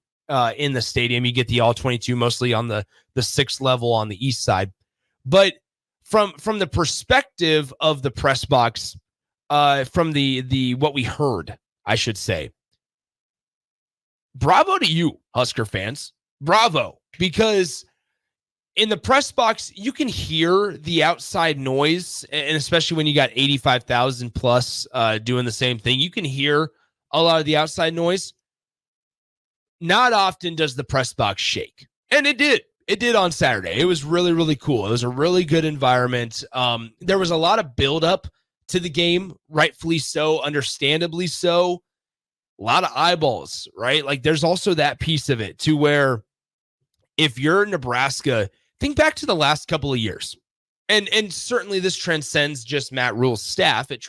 in the stadium, you get the all 22 mostly on the 6th level on the east side. But from the perspective of the press box, from the what we heard, I should say, bravo to you, Husker fans. Bravo, because in the press box, you can hear the outside noise, and especially when you got 85,000 plus doing the same thing, you can hear a lot of the outside noise. Not often does the press box shake, and it did. It did on Saturday. It was really, really cool. It was a really good environment. There was a lot of buildup to the game, rightfully so, understandably so. A lot of eyeballs, right? Like, there's also that piece of it to where if you're Nebraska, think back to the last couple of years. And certainly this transcends just Matt Rule's staff. It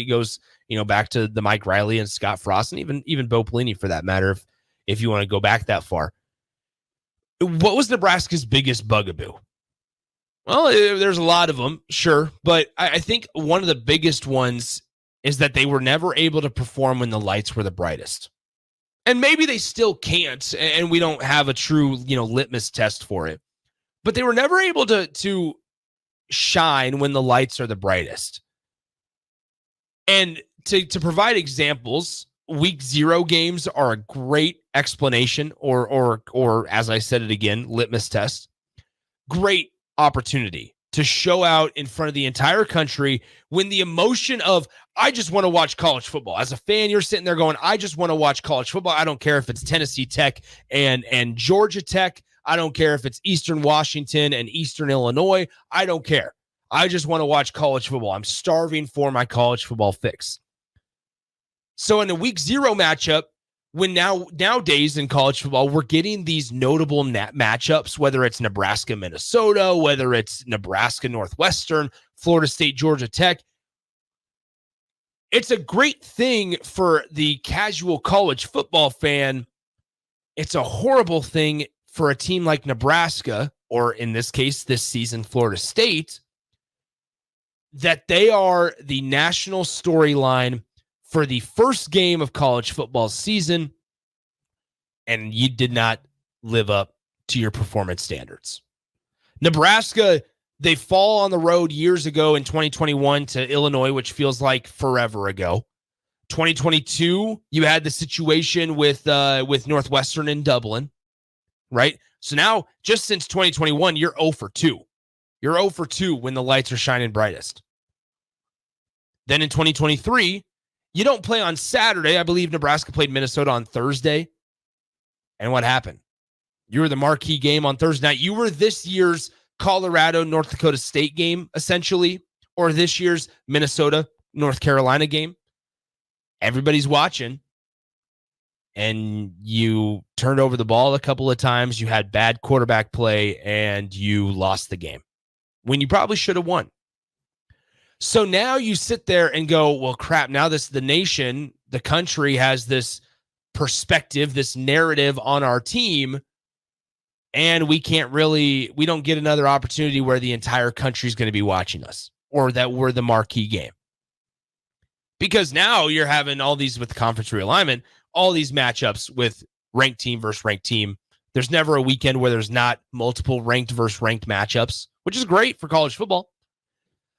goes, back to the Mike Riley and Scott Frost, and even Bo Pelini for that matter, if you want to go back that far. What was Nebraska's biggest bugaboo? Well, there's a lot of them, sure. But I think one of the biggest ones is that they were never able to perform when the lights were the brightest. And maybe they still can't, and we don't have a true, litmus test for it. But they were never able to shine when the lights are the brightest. And to provide examples, week 0 games are a great explanation, or as I said it again, litmus test. Great opportunity to show out in front of the entire country when the emotion of, I just want to watch college football. As a fan, you're sitting there going, I just want to watch college football. I don't care if it's Tennessee Tech and Georgia Tech. I don't care if it's Eastern Washington and Eastern Illinois. I don't care. I just want to watch college football. I'm starving for my college football fix. So in the week 0 matchup, when nowadays in college football, we're getting these notable matchups, whether it's Nebraska, Minnesota, whether it's Nebraska, Northwestern, Florida State, Georgia Tech. It's a great thing for the casual college football fan. It's a horrible thing for a team like Nebraska, or in this case, this season, Florida State, that they are the national storyline for the first game of college football season, and you did not live up to your performance standards. Nebraska, they fall on the road years ago in 2021 to Illinois, which feels like forever ago. 2022, you had the situation with Northwestern in Dublin, right? So now, just since 2021, you're 0 for 2. You're 0 for 2 when the lights are shining brightest. Then in 2023, you don't play on Saturday. I believe Nebraska played Minnesota on Thursday. And what happened? You were the marquee game on Thursday night. You were this year's Colorado, North Dakota State game, essentially, or this year's Minnesota, North Carolina game. Everybody's watching, and you turned over the ball a couple of times. You had bad quarterback play, and you lost the game when you probably should have won. So now you sit there and go, well, crap, now the nation, the country has this perspective, this narrative on our team, and we don't get another opportunity where the entire country is going to be watching us or that we're the marquee game. Because now you're having all these with conference realignment, all these matchups with ranked team versus ranked team. There's never a weekend where there's not multiple ranked versus ranked matchups, which is great for college football.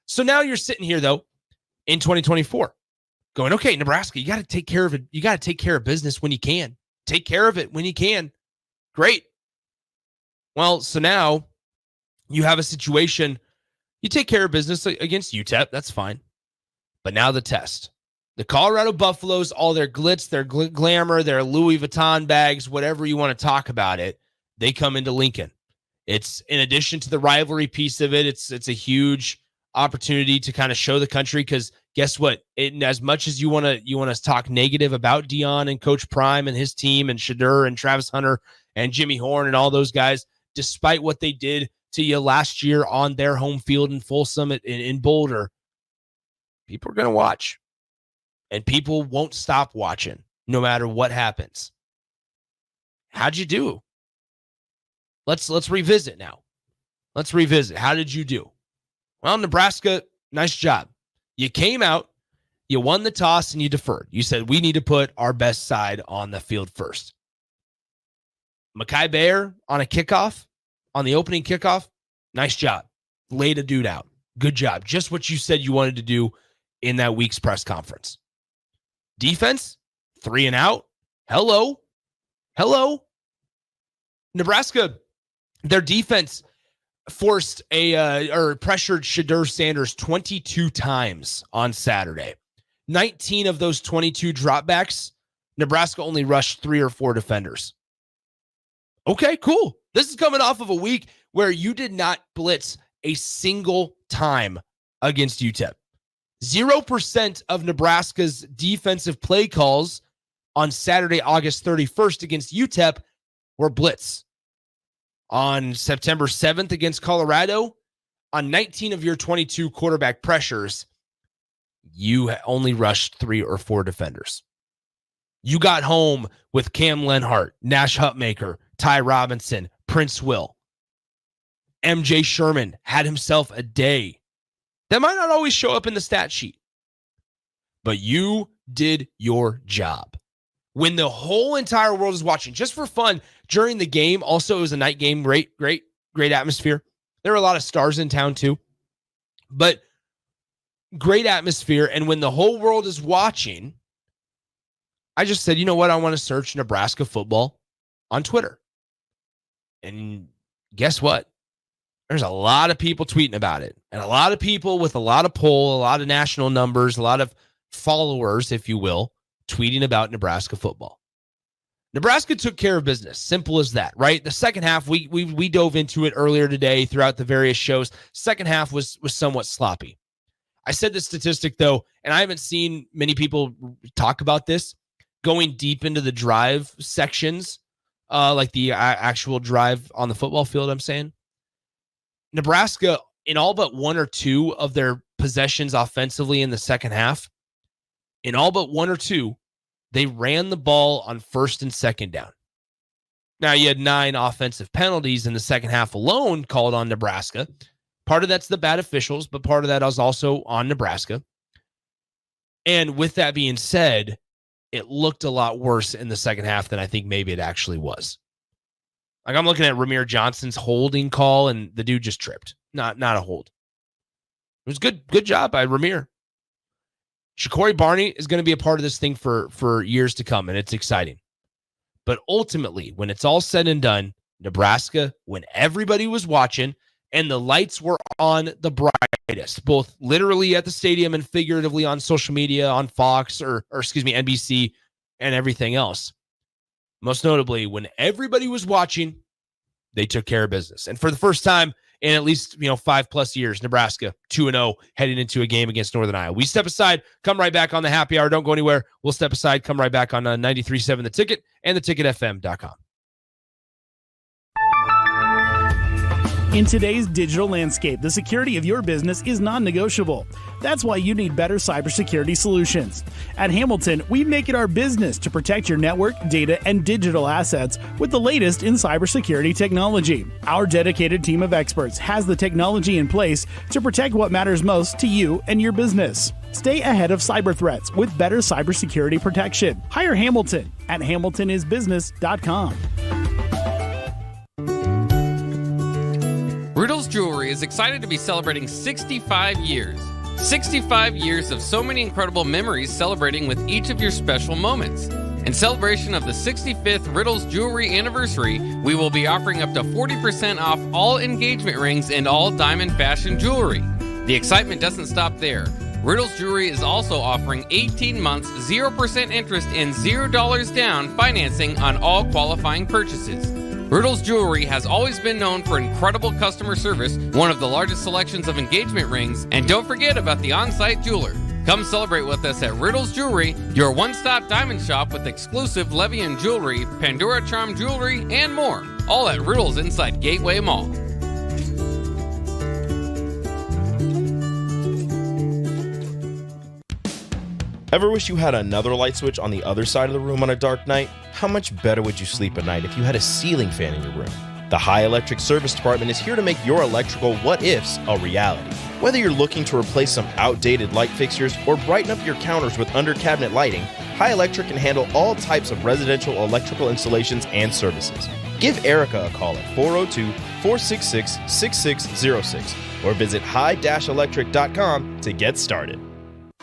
So now you're sitting here, though, in 2024 going, okay, Nebraska, you got to take care of it. You got to take care of business when you can. Take care of it when you can. Great. Well, so now you have a situation. You take care of business against UTEP. That's fine. But now the test. The Colorado Buffaloes, all their glitz, their glamour, their Louis Vuitton bags, whatever you want to talk about it, they come into Lincoln. It's in addition to the rivalry piece of it, it's a huge opportunity to kind of show the country, because guess what? As much as you want to talk negative about Deion and Coach Prime and his team and Shadur and Travis Hunter and Jimmy Horn and all those guys, despite what they did to you last year on their home field in Folsom in Boulder, people are going to watch, and people won't stop watching no matter what happens. How'd you do? Let's revisit now. Let's revisit. How did you do? Well, Nebraska, nice job. You came out, you won the toss, and you deferred. You said, we need to put our best side on the field first. Mekhi Bayer on a kickoff, on the opening kickoff, nice job. Laid a dude out. Good job. Just what you said you wanted to do in that week's press conference. Defense, 3 and out. Hello. Nebraska, their defense forced pressured Shadur Sanders 22 times on Saturday. 19 of those 22 dropbacks, Nebraska only rushed 3 or 4 defenders. Okay, cool. This is coming off of a week where you did not blitz a single time against UTEP. 0% of Nebraska's defensive play calls on Saturday, August 31st against UTEP were blitz. On September 7th against Colorado, on 19 of your 22 quarterback pressures, you only rushed 3 or 4 defenders. You got home with Cam Lenhart, Nash Hutmaker, Ty Robinson, Prince Will. MJ Sherman had himself a day. That might not always show up in the stat sheet, but you did your job. When the whole entire world is watching, just for fun, during the game, also it was a night game, great atmosphere. There were a lot of stars in town too, but great atmosphere. And when the whole world is watching, I just said, you know what? I want to search Nebraska football on Twitter. And guess what? There's a lot of people tweeting about it, and a lot of people with a lot of pull, a lot of national numbers, a lot of followers, if you will, tweeting about Nebraska football. Nebraska took care of business. Simple as that, right? The second half, we dove into it earlier today throughout the various shows. Second half was somewhat sloppy. I said the statistic, though, and I haven't seen many people talk about this, going deep into the drive sections, like the actual drive on the football field, I'm saying. Nebraska, in all but 1 or 2 of their possessions offensively in the second half, in all but 1 or 2, they ran the ball on first and second down. Now, you had 9 offensive penalties in the second half alone called on Nebraska. Part of that's the bad officials, but part of that is also on Nebraska. And with that being said, it looked a lot worse in the second half than I think maybe it actually was. Like, I'm looking at Ramir Johnson's holding call, and the dude just tripped. Not a hold. It was good job by Ramir. Shakory Barney is going to be a part of this thing for years to come, and it's exciting. But ultimately, when it's all said and done, Nebraska, when everybody was watching and the lights were on the brightest, both literally at the stadium and figuratively on social media, on Fox or NBC and everything else. Most notably, when everybody was watching, they took care of business. And for the first time in at least 5+ years, Nebraska 2-0 heading into a game against Northern Iowa. We step aside, come right back on the happy hour. Don't go anywhere. We'll step aside, come right back on 93.7 The Ticket and theticketfm.com. In today's digital landscape, the security of your business is non-negotiable. That's why you need better cybersecurity solutions. At Hamilton, we make it our business to protect your network, data, and digital assets with the latest in cybersecurity technology. Our dedicated team of experts has the technology in place to protect what matters most to you and your business. Stay ahead of cyber threats with better cybersecurity protection. Hire Hamilton at hamiltonisbusiness.com. Riddle's Jewelry is excited to be celebrating 65 years. 65 years of so many incredible memories celebrating with each of your special moments. In celebration of the 65th Riddle's Jewelry anniversary, we will be offering up to 40% off all engagement rings and all diamond fashion jewelry. The excitement doesn't stop there. Riddle's Jewelry is also offering 18 months, 0% interest and $0 down financing on all qualifying purchases. Riddle's Jewelry has always been known for incredible customer service, one of the largest selections of engagement rings, and don't forget about the on-site jeweler. Come celebrate with us at Riddle's Jewelry, your one-stop diamond shop with exclusive Levian jewelry, Pandora Charm jewelry, and more. All at Riddle's inside Gateway Mall. Ever wish you had another light switch on the other side of the room on a dark night? How much better would you sleep at night if you had a ceiling fan in your room? The High Electric Service Department is here to make your electrical what-ifs a reality. Whether you're looking to replace some outdated light fixtures or brighten up your counters with under-cabinet lighting, High Electric can handle all types of residential electrical installations and services. Give Erica a call at 402-466-6606 or visit high-electric.com to get started.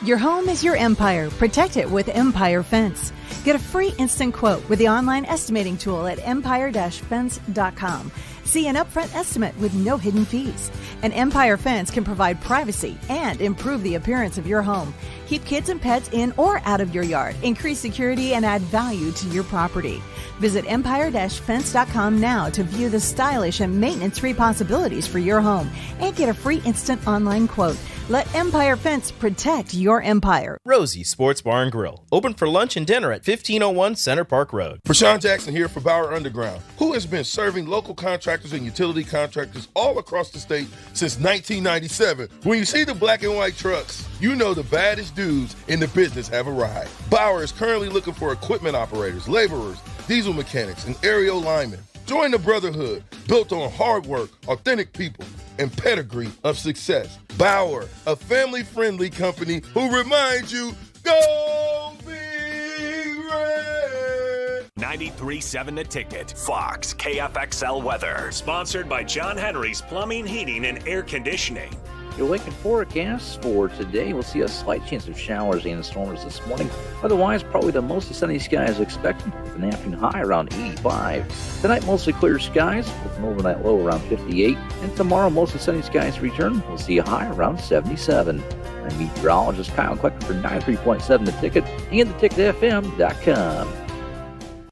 Your home is your empire. Protect it with Empire Fence. Get a free instant quote with the online estimating tool at empire-fence.com. See an upfront estimate with no hidden fees. An Empire Fence can provide privacy and improve the appearance of your home. Keep kids and pets in or out of your yard. Increase security and add value to your property. Visit empire-fence.com now to view the stylish and maintenance-free possibilities for your home and get a free instant online quote. Let Empire Fence protect your empire. Rosie Sports Bar and Grill, open for lunch and dinner at 1501 Center Park Road. Prashawn Jackson here for Bauer Underground, who has been serving local contractors and utility contractors all across the state since 1997. When you see the black and white trucks, you know the baddest dudes in the business have arrived. Bauer is currently looking for equipment operators, laborers, diesel mechanics, and aerial linemen. Join the brotherhood built on hard work, authentic people, and pedigree of success. Bauer, a family-friendly company who reminds you, go Big Red! 93.7 The Ticket, Fox, KFXL weather. Sponsored by John Henry's Plumbing, Heating, and Air Conditioning. Your Lincoln forecast for today, we'll see a slight chance of showers and storms this morning. Otherwise, probably the mostly sunny skies expected with an afternoon high around 85. Tonight, mostly clear skies with an overnight low around 58. And tomorrow, mostly sunny skies return. We'll see a high around 77. I'm meteorologist Kyle Kleckner for 93.7 The Ticket and theticketfm.com.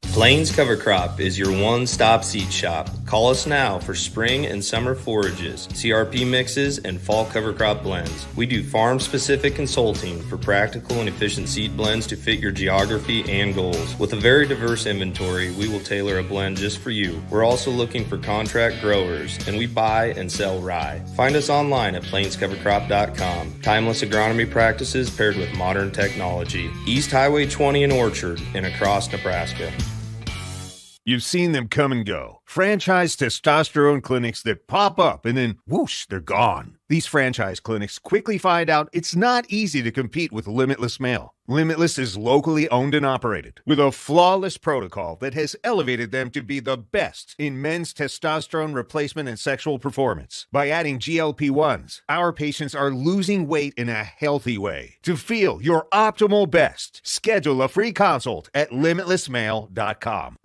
Plains Cover Crop is your one-stop seed shop. Call us now for spring and summer forages, CRP mixes, and fall cover crop blends. We do farm-specific consulting for practical and efficient seed blends to fit your geography and goals. With a very diverse inventory, we will tailor a blend just for you. We're also looking for contract growers, and we buy and sell rye. Find us online at plainscovercrop.com. Timeless agronomy practices paired with modern technology. East Highway 20 in Orchard and across Nebraska. You've seen them come and go. Franchise testosterone clinics that pop up and then whoosh, they're gone. These franchise clinics quickly find out it's not easy to compete with Limitless Male. Limitless is locally owned and operated with a flawless protocol that has elevated them to be the best in men's testosterone replacement and sexual performance. By adding GLP-1s, our patients are losing weight in a healthy way. To feel your optimal best, schedule a free consult at limitlessmale.com.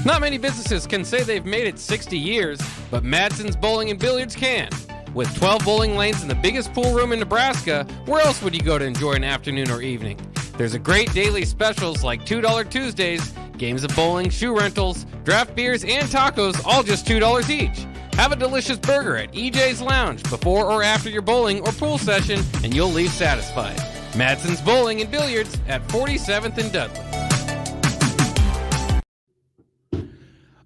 Not many businesses can say they've made it 60 years, but Madsen's Bowling and Billiards can. With 12 bowling lanes and the biggest pool room in Nebraska, where else would you go to enjoy an afternoon or evening? There's a great daily specials like $2 Tuesdays, games of bowling, shoe rentals, draft beers, and tacos, all just $2 each. Have a delicious burger at EJ's Lounge before or after your bowling or pool session, and you'll leave satisfied. Madsen's Bowling and Billiards at 47th and Dudley.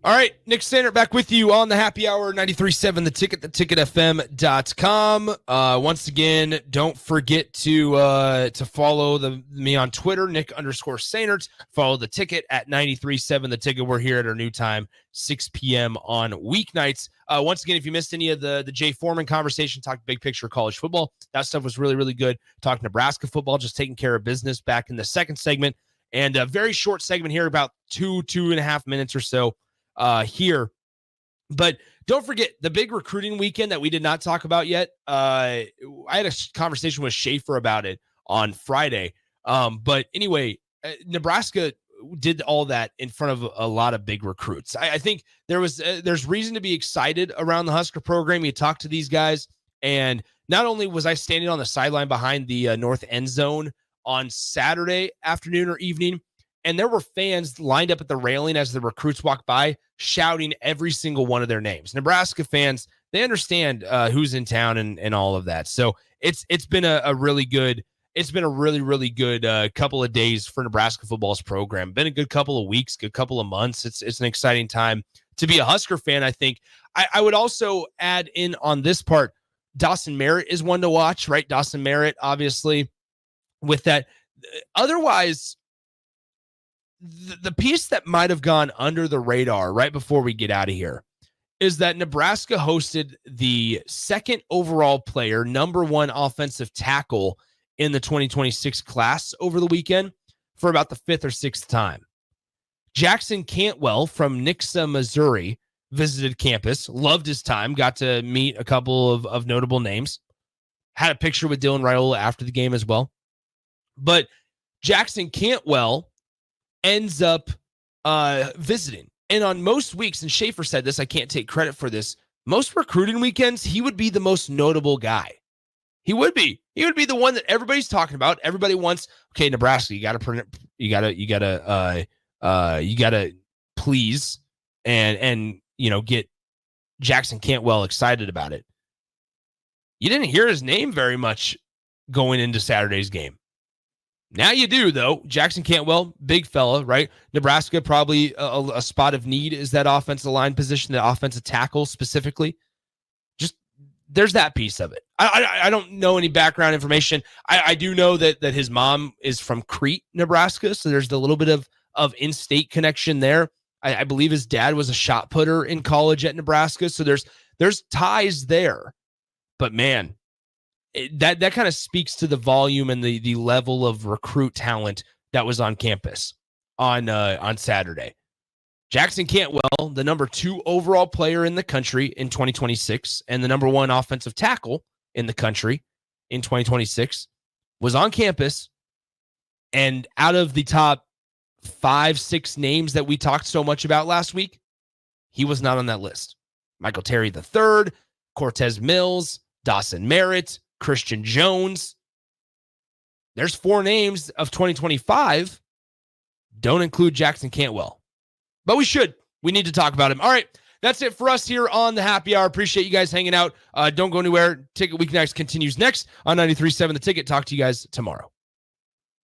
All right, Nick Sehnert back with you on the Happy Hour, 93.7 The Ticket, theticketfm.com. Once again, don't forget to follow me on Twitter, Nick_Sehnert. Follow The Ticket at 93.7 The Ticket. We're here at our new time, 6 p.m. on weeknights. Once again, if you missed any of the Jay Foreman conversation, talked big picture college football, that stuff was really, really good. Talked Nebraska football, just taking care of business back in the second segment. And a very short segment here, about 2.5 minutes or so. Here, but don't forget the big recruiting weekend that we did not talk about yet. I had a conversation with Schaefer about it on Friday. But anyway, Nebraska did all that in front of a lot of big recruits. I think there's reason to be excited around the Husker program. You talk to these guys, and not only was I standing on the sideline behind the north end zone on Saturday afternoon or evening, and there were fans lined up at the railing as the recruits walked by, shouting every single one of their names. Nebraska fans, they understand who's in town and all of that. So it's been a really good couple of days for Nebraska football's program. Been a good couple of weeks, good couple of months. It's an exciting time to be a Husker fan. I think I would also add in on this part, Dawson Merritt is one to watch, right? Dawson Merritt, obviously, with that. Otherwise, the piece that might have gone under the radar right before we get out of here is that Nebraska hosted the second overall player, number one offensive tackle in the 2026 class over the weekend for about the fifth or sixth time. Jackson Cantwell from Nixa, Missouri, visited campus, loved his time, got to meet a couple of notable names, had a picture with Dylan Raiola after the game as well. But Jackson Cantwell ends up visiting. And on most weeks, and Schaefer said this, I can't take credit for this, most recruiting weekends, he would be the most notable guy. He would be the one that everybody's talking about. Everybody wants, okay, Nebraska, you got to please and get Jackson Cantwell excited about it. You didn't hear his name very much going into Saturday's game. Now you do, though. Jackson Cantwell, big fella, right? Nebraska, probably a spot of need is that offensive line position, the offensive tackle specifically. Just there's that piece of it. I don't know any background information. I do know that his mom is from Crete, Nebraska, so there's a little bit of in-state connection there. I believe his dad was a shot putter in college at Nebraska, so there's ties there. But man, that kind of speaks to the volume and the level of recruit talent that was on campus on Saturday. Jackson Cantwell, the number 2 overall player in the country in 2026 and the number 1 offensive tackle in the country in 2026, was on campus. And out of the top 5-6 names that we talked so much about last week, he was not on that list. Michael Terry III, Cortez Mills, Dawson Merritt, Christian Jones. There's 4 names of 2025. Don't include Jackson Cantwell. But we need to talk about him. All right, that's it for us here on the Happy Hour. Appreciate you guys hanging out. Don't go anywhere. Ticket Weeknights continues next on 93.7 The Ticket. Talk to you guys tomorrow.